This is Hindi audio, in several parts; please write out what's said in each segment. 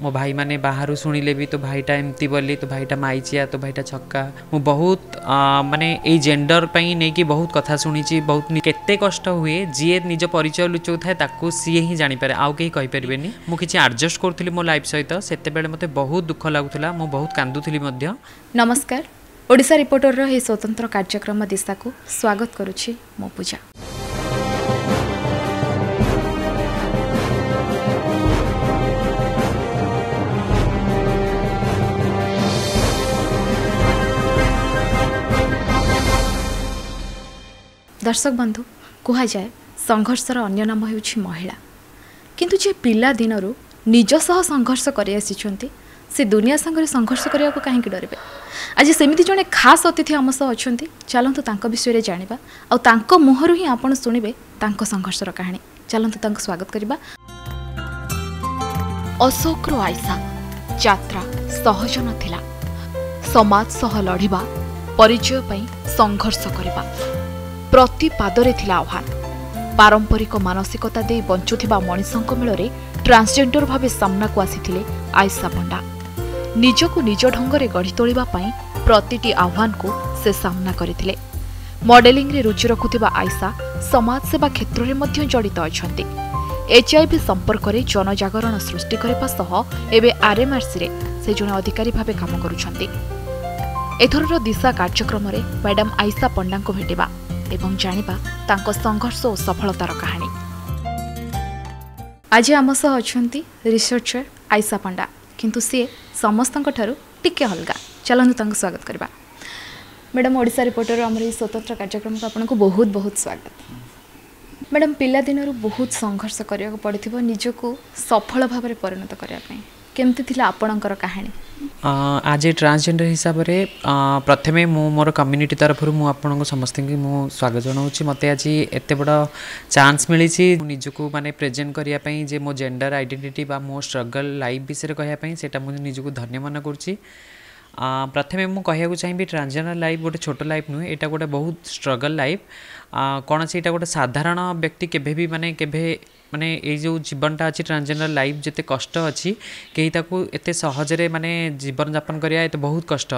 मो भाई माने बाहर शुणिले भी तो भाईटा एमती बोली तो भाईटा माइचिया तो भाईटा छक्का मु बहुत माने ए जेंडर पई नै कि बहुत कथा शुणी बहुत केते कष्ट हुए जी निज परिचय लुचौ थाए ताकू सी ही जानी पारे आउ केही कहि परिबेनी मु किछि एडजस्ट करथुली मो लाइफ सहित सेते बेले मते बहुत दुख लागुथला मु बहुत कांदुथुली मध्य। नमस्कार ओडिशा रिपोर्टर रो हे स्वतंत्र कार्यक्रम दिशा को स्वागत करुछि मो पूजा। दर्शक बंधु कह जाए संघर्षर अन्य नाम होउछि महिला किंतु जे पिला दिनरू निज सह संघर्ष करि आसिछंती से दुनिया संगे संघर्ष करिया को काहे डरबे। आज सेमिति जने खास अतिथि आम सह अछंती चलंतु तांको विषय रे जानिबा आ तांको मुहरु ही आपण सुनिबे तांको संघर्षर कहानी। चलंतु तांको स्वागत करिबा। अशोक रो आयशा यात्रा सहज नथिला समाज सह लढिबा परिचय पई संघर्ष करिबा प्रति पादरे थिला आह्वान पारंपरिक मानसिकता दे बंचुथिबा मनीषक मेଳରେ ट्रांसजेंडर भावे सामना को आसीथिले आयशा पंडा निजको निज ढंगरे गढ़ी तोलिबा पई प्रतिटी आह्वान को से सामना करथिले। मॉडलिंग रे रुचि रखुथिबा आयशा समाज सेवा क्षेत्र रे मध्य जड़ित अछंती। एचआईवी संपर्क रे जनजागरण सृष्टि करबा सह एबे आरएमआरसी रे से जने अधिकारी भावे काम करूछंती। एथरर दिशा कार्यक्रम रे मैडम आयशा पंडा को भेटिबा एवं जानिबा तांको संघर्ष और सफलतार कहानी। आज आम सह अछंती रिसर्चर आयशा पंडा किंतु सी समस्तक ठारू टिके अलगा। चलନ୍ତୁ तांको स्वागत करबा। मैडम ओडिशा रिपोर्टर हमर स्वतंत्र कार्यक्रम को आपनको बहुत बहुत स्वागत। मैडम पिला दिनरू बहुत संघर्ष करिया को पड़िथिबो निजको सफल भाव में परिणत करिया पई केमती थिला आपणकर कहानी। आज ट्रांसजेंडर हिसाब से प्रथमे मु मोर कम्युनिटी तरफ मु आपन समस्त मु स्वागत जनाऊँ। मत आज एत बड़ चांस मिली निजको माने प्रेजेंट करने जे मो जेंडर आइडेंटिटी बा मो स्ट्रगल लाइफ विषय कहवाई से मुझे निजको धन्य मन करुच्ची। प्रथमे मु कहूँ चाहिए ट्रांसजेंडर लाइफ गोटे छोट लाइफ नुहे यहाँ गोटे बहुत स्ट्रगल लाइफ कौन से गोटे साधारण व्यक्ति केभे भी माने ये जो जीवनटा अच्छी ट्रांसजेंडर लाइफ जिते कष्ट अच्छी कहीं ताकू एते सहजरे माने जीवन यापन करिया एते बहुत कष्ट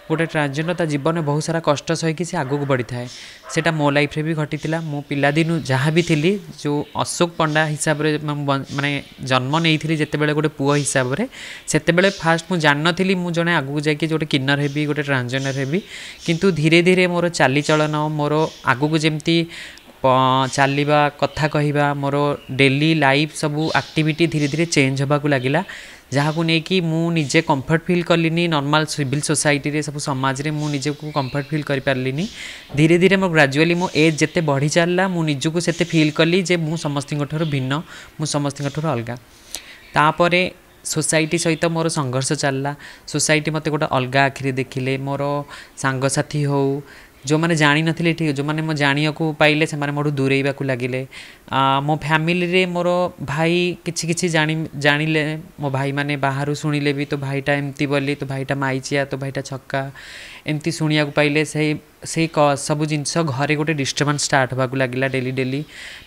गोटे ट्रांसजेंडर ता जीवन में बहुत सारा कष्ट सही से आगू बढ़ी थाए सेटा मो लाइफ रे भी घटीला। मो पिला दिनु जहाँ भी थी जो अशोक पंडा हिसाब रे माने जन्म नहीं थी जिते बेले गोटे पुओ हिसाब रे सेते बेले फास्ट मु जान नथिली मु जने आगू जाके गोटे किन्नर हेबी गोटे ट्रांसजेंडर हेबी किंतु धीरे धीरे मोर चाली चलन मोर आगू जेमती चलवा कथा कहवा मोर डेली लाइफ सबू एक्टिविटी धीरे धीरे चेंज होगा लगिला जहाँ को लेकिन मुझे कंफर्ट फील कलिनी नॉर्मल सिविल सोसाइटी रे सब समाज रे मुझे को कंफर्ट फील कर पारलिनी। धीरे धीरे मो ग्रेजुअली मो एज जिते बढ़ी चलला मु निजको सेते फील कली जे मु समस्त भिन्न मु समस्त अलग तापरे सोसाइटी सहित मोर संघर्ष चलला। सोसाइटी मते गोटे अलग आखिरी देखिले मोर सांगसाथी हो जो मैंने जानी नथिले ठीक जो मैंने मो जानिया को पाइले से माने मोठू दूरेइबा को लागिले। मो फैमिली रे मोर भाई किछि किछि जानिले मो भाई माने बाहर शुणिले भी तो भाईटा एमती बोली तो भाईटा माइचिया तो भाईटा छक्का एमती शुणिया को पाइले से सब जिनस घरे गोटे डिस्टर्बांस स्टार्ट होगा लगिला डेली डेली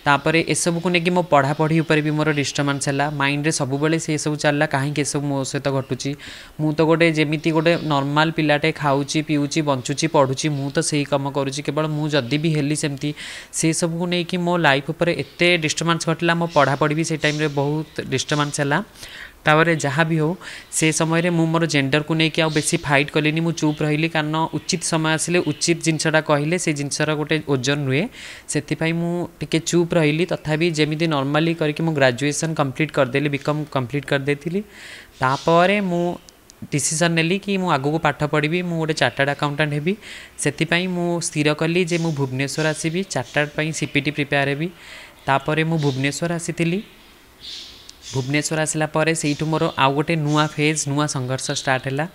तापर ए सब को लेकिन मो पढ़ा पढ़ी ऊपर भी मोर डिस्टर्बांस है माइंड रे सब बेले से सब चलला कहीं सब मो सहित घटुची मु तो गोटे जेमिति गोटे नॉर्मल पिलाटे खाऊची पीऊची बंचुची पढ़ुची मु तो सही कम करुची केवल मु जदि भी हेली सेमती से सब को लेकिन मो लाइफ ऊपर एते डिस्टर्बांस घटला मो पढ़ा पढ़ी भी से टाइम रे बहुत डिस्टर्बांस है तापर जहाँ भी हो से समय मु मोर जेंडर को लेकिन बेसी फाइट कलिनी मु चुप रही कारण उचित समय आसिले उचित जिनसटा कहले से जिनसर गोटे ओजन रुए से मु टिके चुप रही तथापि जमी नॉर्मली करके मु ग्रेजुएशन कंप्लीट करदेली बीकॉम कंप्लीट करदेली तापर मु डिसीजन नेली कि मु आगु को पाठ पढ़ी मु गोटे चार्टर्ड अकाउंटेंट हेबी से मु स्थिर कली जे मु भुवनेश्वर आसीबी चार्टर्ड पई सीपीटी प्रिपेयर हेबी तापर मु भुवनेश्वर आसीथिली। भुवनेश्वर आसला परे सेठू मोर आउ गोटे नुआ फेज नुआ संघर्ष स्टार्ट है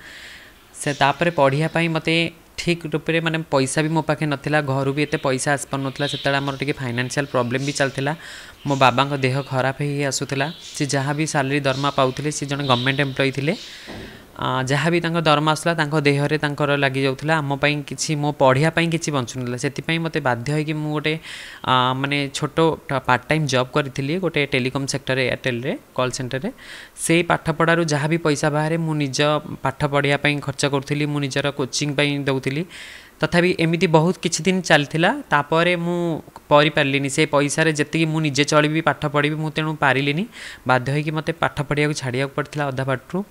से तापर पढ़ाई मते ठीक रूप से माने पैसा भी मो पाखे नथिला घर भी एते पैसा आस पार नथिला सेतला हमर टिके फाइनेंशियल प्रॉब्लम भी चलथिला मो बाबा को देह खराब ही आसुथिला से जहाँ भी सैलरी दरमा पाउथिले से जने गवर्नमेंट एम्प्लॉय थिले जहाँ भी दरमा आसला देहरे लगी जाऊला आमपाई कि मो पढ़ापी कि बचुना से मत बाध्य हो कि मुझे गोटे माने छोट पार्ट टाइम जॉब करी गोटे टेलीकॉम सेक्टर एयरटेल रे कॉल सेंटर रे से पाठ पढ़ार जहाँ भी पैसा बाहर मु निज पाठ पढ़ापी खर्च करी मु निजर कोचिंग दौली तथापि एमती बहुत किछि दिन चलता तापर मुझे पारे से पैसा जी मुझे चलि पाठ पढ़ी मुझे तेणु पारिनी बाध्य हो मत पाठ पढ़ा छाड़ा पड़ता अधा बाटू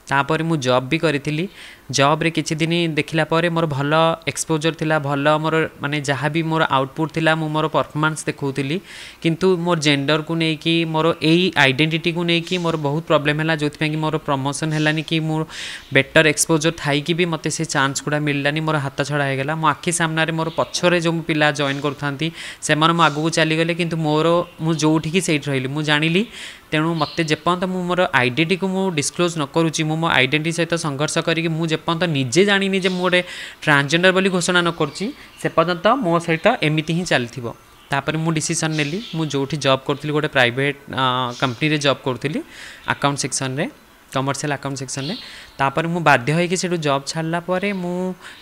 तापर मु जॉब भी करी जॉब रे किछि दिन देखला पारे मोर भल एक्सपोजर थिला भल मोर माने जहाँ भी मोर आउटपुट थिला मु मोर परफॉर्मेंस देखौतिली किंतु मोर जेंडर को नेकी मोर एई आइडेंटिटी को नेकी मोर बहुत प्रॉब्लम हैला जोथि कि मोर प्रमोशन हैलानी कि मोर बेटर एक्सपोजर थाई कि भी मते से चांस गुडा मिललानी मोर हाथ छड़ा हो गला मो आखि सामने रे मोर पछरे जो पिला जॉइन करथांती से मन मो आगु चली गले किंतु मोर मु जोठी कि सेठ रहिली मु जानिली तेणु मत जेपर्यंत मु मोर आइडेंटिटी को मु डिस्क्लोज न करूची मो आइडेंटिटी सहित संघर्ष करी मु जेपर्यंत निजे जानी जे गोटे ट्रांसजेंडर बोली घोषणा न करुच्ची से पर्यंत मो सहित एमती ही चलथिबो तापर मु डिसीजन नेली मु जोठी जॉब करथली गोटे प्राइवेट कंपनी रे जॉब करथली अकाउंट सेक्शन रे कमर्शियल अकाउंट सेक्शन रे तापर मु बाध्य होई कि सेठु जॉब छाड़ला परे मु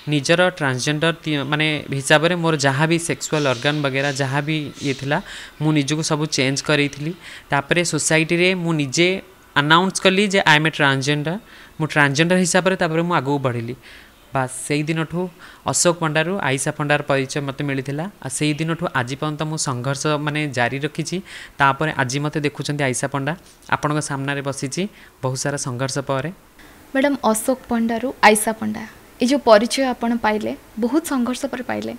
निजर ट्रांसजेंडर माने हिसाब रे मोर जहाँ भी सेक्सुअल ऑर्गन वगैरह जहाँ भी ये थिला मु निजको सब चेंज करैथली तापर सोसाइटी रे मु निजे अनाउंस कली जे आई एम ए ट्रांसजेंडर मु ट्रांसजेंडर हिसाब रे तापर मु आगु बढ़िली बास से दिन अशोक पंडारू आयशा पंडार परिचय मत मिलता से दिन आज पर्यंत मु संघर्ष माने जारी रखी तापर आज मत देखुं आयशा पंडा आपण सामने बसी बहुत सारा संघर्ष पर मैडम अशोक पंडारू आयशा पंडा ये जो परिचय आपण पाइले बहुत संघर्ष पर पाइले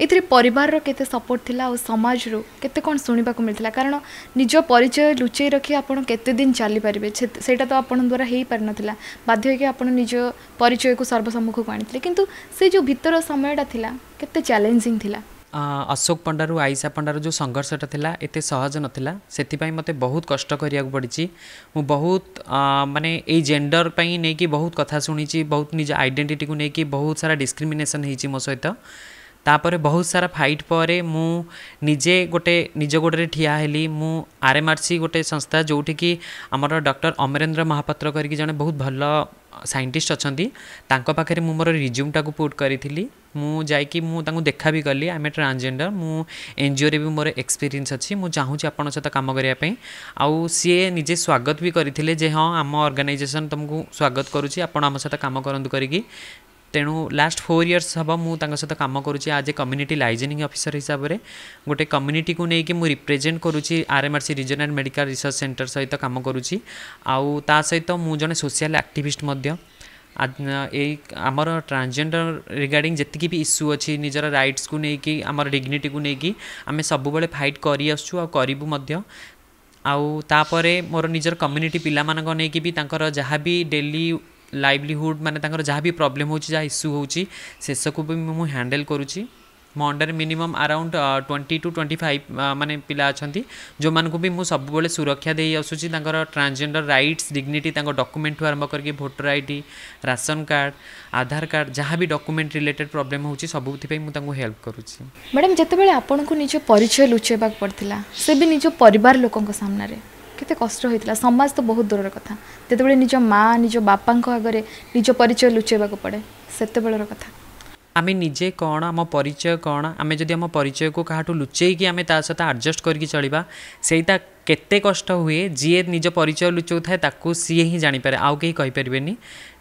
ए परिवार रो केते सपोर्ट थिला और समाज रो केते कोन सुनिबा को मिलथिला कारण निज परिचय लुचै रखी आपण केते दिन चली परिबे सेटा तो आपण द्वारा हेई पार नथिला बाध्य हो कि आपण निज परिचय को सर्वसम्मुख को आनिथिले किंतु से जो भीतर समयटा थिला केते चैलेंजिंग थिला अशोक पंडारू आयशा पंडारू जो संघर्षटा थिला एते सहज नथिला सेति मते बहुत कष्ट करिया पड़ी मु बहुत माने ए जेंडर पई नै कि बहुत कथा सुनी बहुत निज आइडेंटिटी को नै कि बहुत सारा डिस्क्रिमिनेशन हेची मो सहित तापर बहुत सारा फाइट पर मु निजे गोटे निज गोटे ठिया हेली मु आरएमआरसी गोटे संस्था जोठी कि आमर डॉक्टर अमरेंद्र महापात्र करके जने बहुत भल साइंटिस्ट अछंती तांको पाखरे मु मोर रिज्यूमटा को पुट करी मु जाइकी मु तांको देखा भी कली आम ए ट्रांसजेंडर मु एनजीओ रे भी मोर एक्सपीरियंस अच्छी मु चाहूँ आपण सहित काम करने आउ सी निजे स्वागत भी करते जे हाँ आम ऑर्गेनाइजेशन तुमको स्वागत करुच्ची आपण आम सहित काम करंतु करिकी तेणु लास्ट 4 इयर्स हम मुझे सहित कम करुँच आज ए कम्युनिटी लाइजनिंग ऑफिसर हिसाब से गोटे कम्युनिटी को लेकिन मुझे रिप्रेजेंट करुँची RMRC regional medical research centre सहित कम करुँची आउ ता सहित मु जने सोशल एक्टिविस्ट मध्य आमर ट्रांसजेंडर रिगार्डिंग जी भी इश्यू अच्छी निजर राइट्स को लेकिन आमर डिग्निटी को लेकिन आम सब बेले फाइट करी आसुछु आ करिबु मध्य आउ तापरे मोर निजर कम्युनिटी पिला मानक नेकी भी तांकर जहाँ भी डेली लाइवलीहुड माने तांकर जहाँ भी प्रॉब्लम होची जहाँ इश्यू होची से सब भी मु हैंडल करुची मो अंडर मिनिमम अराउंड 20 to 25 माने पिला अछंती जो मान को भी मु सब बेले सुरक्षा दे आसुची तांकर ट्रांसजेंडर राइट्स डिग्निटी तांकर डॉक्यूमेंट आरंभ करके वोटर आईडी राशन कार्ड आधार कार्ड जहाँ भी डॉक्यूमेंट रिलेटेड प्रॉब्लम होची सबुथि मु तांको हेल्प करुची। मैडम जते बेले आपन को निज परिचय लुचेबा पड़थिला से भी निज परिवार लोकन सामने रे केते कष्ट होइतिला समाज तो बहुत दूर कथा जते बेले निज माँ निज बापा आगे निज परिचय लुचेबा पड़े सेते बेलर कथा आमे निजे कौन आम परिचय कौन आम जदि आम परिचय को क्या लुचेकी आम सहित आडजस्ट करके चलवा सेटा केते कष्ट हुए जी निज परिचय लुचौ थाए ताकू सी ही जानीपे आउ कहीं कहींपारे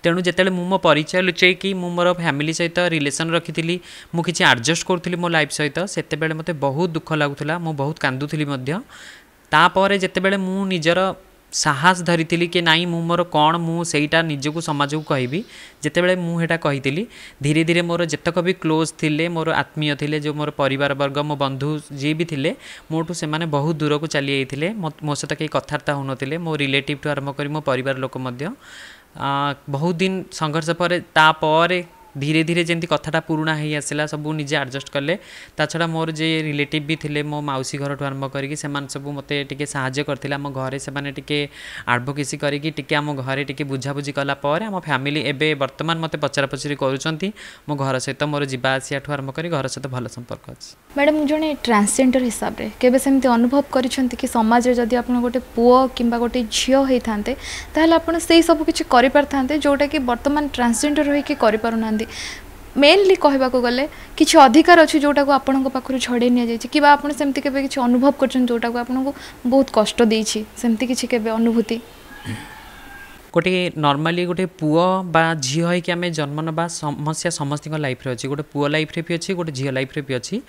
तेणु जिते मो परिचय लुचेकी मोर फैमिली सहित रिलेसन रखी मुझे आडजस्ट करूँ मो लाइफ सहित से मत बहुत दुख लगुला मु बहुत कांदुली तापर जिते मु निजर साहस धरी कि नाई मु मोर कौन मुझा निजक समाज को कहबी जितेबाला मुझा कही धीरे धीरे मोर जितक भी क्लोज थिले मोर आत्मीय थिले जो मोर परिवार वर्ग मो बंधु जी भी थिले मोठू से माने बहुत दूर को चली जाइए मो सहित कहीं कथबार्ता होनथिले मो रिलेटिव ठू आरंभ कर मो परिवार लोक बहुत दिन संघर्ष पर तापर धीरे धीरे जमी कथाटा पुराणा हो आसला सब निजे आडजस्ट कले ता छड़ा मोर जे रिलेटिव भी थिले मो मौसी घर ठू आरंभ करके सब मते टिके साहाय्य करथिला आम घरे से माने टिके एडवोकेसी करके टिके आम घरे टिके बुझाबुझी कला पर आम फैमिली एबे वर्तमान मते पचरा पचरी करूछंती मो घर सहित मोर जीवा आसिया ठू आरंभ करी घर सहित भल संपर्क अछि। मैडम जने ट्रांसजेंडर हिसाब रे केबे सेमते अनुभव करिसंती कि समाज रे जदी आपण गोटे पुओ किंबा गोटे झियो हेइ थांते ताहले आपण सेही सब किछि करि परथांते जोटा कि वर्तमान ट्रांसजेंडर होई कि करि पारुनांदी मेनली कहबा को गले किछि अधिकार अछि जोटा को आपण को पाखरु छडे निया जाय छि कि बा आपण सेमते केबे किछि अनुभव करछन जोटा को आपण को बहुत कष्ट देइ छि सेमते किछि केबे अनुभूति गोटे नॉर्मली गोटे पुओ बा झील है कि आम जन्म ना समस्या समस्त लाइफ रे अच्छी गोटे पुओ लाइफ रे भी अच्छी गोटे झील लाइफ रे भी अच्छी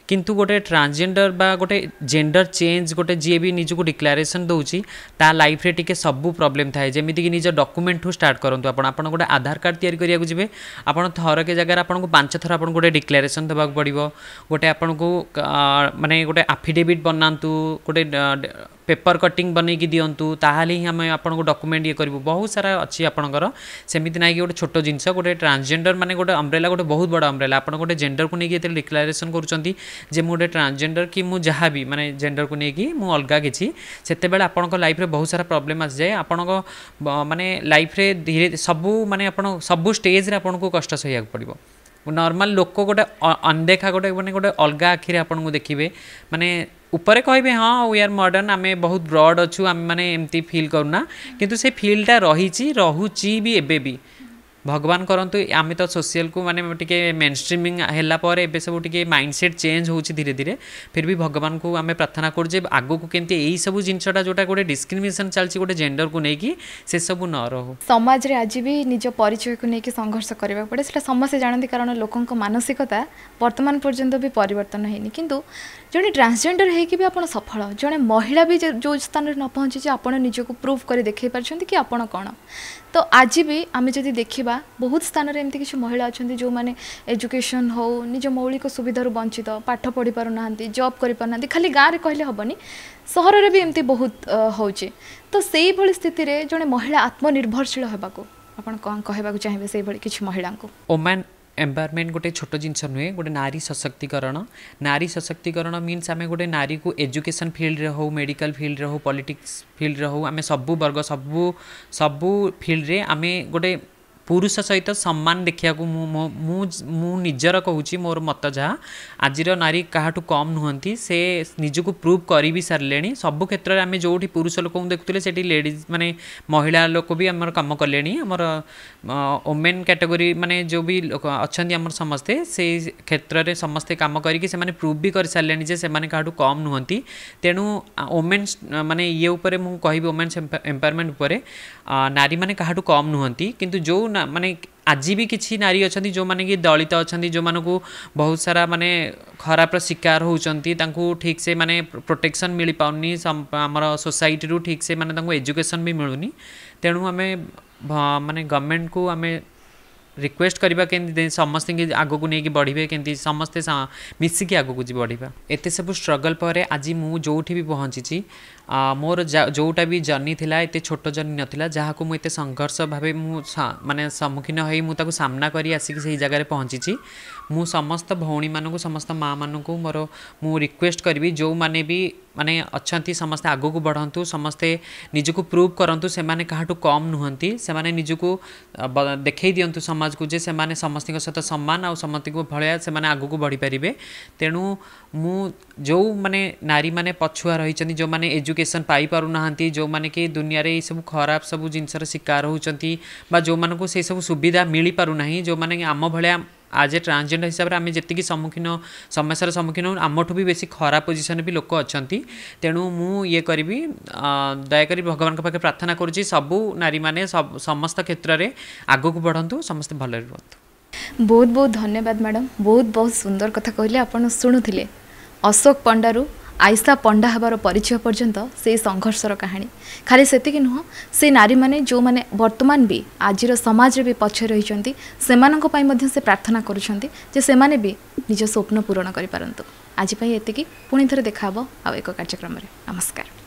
किंतु गोटे ट्रांसजेंडर बा गोटे जेंडर चेंज गोटे जी भी निजको डिक्लेरेशन दौची ता लाइफ रे टिके सब प्रॉब्लम थाए जमीती कि निज डॉक्यूमेंट ठू स्टार्ट करूँ आपण गोटे आधार कार्ड तैयारी करिया जिवे आपण थर के जगह आपको 5 थर आपन गोटे डिक्लेरेशन देबाक पड़िबो गोटे आपन को माने गोटे एफिडेविट बनातु गोटे पेपर कटिंग बनैकी दिंतु ताहले ही आम आपको डॉक्यूमेंट ये करूँ बहुत सारा अच्छी आपंकर सेमती ना कि गोटे छोट जिनस गोटे ट्रांसजेंडर माने गोटे अम्ब्रेला गोटे बहुत बड़ा अम्ब्रेला आप गोटे जेंडर को लेकिन डिक्लेरेशन करुँच जे मुझे ट्रांसजेंडर कि मु जहाँ भी माने जेंडर को लेकिन मु अलग किसी से आपंक लाइफ रे बहुत सारा प्रॉब्लम आसी जाए आपंक माने लाइफ रे धीरे सबू माने आपन सबू स्टेज रे आपको कष्ट सहिया पड़ो नॉर्मल लोक गोटे अनदेखा गोटे माने गोटे अलग आखिरे आपन को देखिए माने ऊपर कहे हाँ वी आर मॉडर्न आम बहुत ब्रॉड अच्छु आम मैंने एमती फील करूना किंतु से फीलटा रही रोची भी एबे भी भगवान करंतु आम तो सोशल को माने टिके मेन स्ट्रीमिंग हैला पर एबे सब टिके माइंडसेट चेंज होची धीरे धीरे फिर भी भगवान को आम प्रार्थना कर जे आगो को केमती एई सब जिनसटा जोटा गोटे डिस्क्रिमिनेशन चलची गोटे जेंडर को नेकी से सब न रहो समाज रे आज भी निज परिचय को नेकी संघर्ष करबा पड़े सेटा समस्त जानती कारण लोकंक मानसिकता वर्तमान पर्यंत भी परिवर्तन हैनी किंतु जने ट्रांसजेंडर है कि भी आपण सफल जने महिला भी जो स्थान रे न पहुंची जे आपण निज को प्रूव कर देखाई पारछंती कि आपण कोन तो आज भी आम जदि देखा बहुत स्थान रे एमती किसी महिला अच्छा जो मैंने एजुकेशन हो निज मौलिक सुविधा वंचित पाठ पढ़ी पारना जॉब कर पारना खाली गाँव में कहले हेनी सहर में भी एमती बहुत होचे तो से भली स्थिति रे जने महिला आत्मनिर्भरशील होबाको आपण कौन कहबाको चाहिए से भली किसी महिला को वुमेन एम्पावरमेंट गोटे छोट जिनस नुहे गोटे नारी सशक्तिकरण मीन्स आम गोटे नारी को एजुकेशन फील्ड रे हो मेडिकल फील्ड रे हो पॉलिटिक्स फील्ड रे हो आम सबू वर्ग सबू फील्ड रे आम गोटे पुरुष सहित सम्मान देखा मु निजर कहूँ मोर मत जहाँ आज नारी काहाठू कम नुहंती से निजको प्रूव कर भी सारे सबु क्षेत्र में आम जो पुरुष लोक देखुले से लेडीज माने महिला लोक भी आम कम कले आमर वुमेन कैटेगरी माने जो भी अच्छा आम समस्ते से क्षेत्र में समस्ते कम करके प्रूव भी कर सारे जे से काहाठू कम नुहंती तेणु वुमेन्स माने ये उपर मु कहि वुमेन्स एम्पावरमेंट उपर नारी माने काहाठू कम नुहंती किंतु जो माने आज भी किसी नारी अच्छा जो माने कि दलित अच्छा जो मानक बहुत सारा माने खराब शिकार होती ठीक से माने प्रोटेक्शन मिल पाउनी आमर सोसाइटी रू ठीक से माने एजुकेशन भी मिलूनी तेणु आम माने गवर्नमेंट को आम रिक्वेस्ट करवा के समस्त आगू नहीं बढ़े के समस्ते मिसिकी आगू बढ़ा एत सब स्ट्रगल पर आज मु जो भी पहुँची मोर जोटा भी जर्नी थिला एते छोट जर्नी नथिला जहाँ को मुझे संघर्ष भावे माने सम्मुखीन होई मु ताको सामना करी आसिक से जगह पहुँची मु समस्त भौणी मानू समस्त माँ मानू मोर मु रिक्वेस्ट करी जो माने भी माने अच्छा समस्ते आगू को बढ़ंतु समस्ते निजको प्रूव करंतु से माने काहाटू कम नुहंती से माने निजको देखै दियंतु समाज को जे से माने समस्त सहित सम्मान आ समस्त को भलिया से माने आगू को बढ़ी परिबे तेणु मु जो माने नारी माने पछुआ रही जो माने एजुकेशन पाई पारु नाहंती जो माने कि दुनिया रे सब खराब सब जिनसर शिकार होचंती बा जो मानको से सब सुविधा मिली पारु नाही जो माने आम भलिया आज ए ट्रांसजेंडर हिसाब से आम जी सम्मुखीन समस्यार सम्मुखीन आमठू भी बेसी खराब पोजिशन भी लोक अच्छा तेणु मु ये करी दयाकोरी भगवान के पाखे प्रार्थना करुँची सबू नारी माने समस्त क्षेत्र में आगू को बढ़ंतु समस्त भल रुहतु। बहुत बहुत धन्यवाद मैडम बहुत बहुत सुंदर कथा कहले आपण शुणुले अशोक पंडारू आयशा पंडा हबार परिचय पर्यंत से संघर्षर कहानी खाली सेतिकी नुह से नारी माने जो माने वर्तमान भी आजिर समाज भी पछे रही से प्रार्थना करुछंती जे से माने भी निज स्वप्न पूरण करि पारंतु। आज एतिकी पुणी थरे देखा आ एक कार्यक्रम नमस्कार।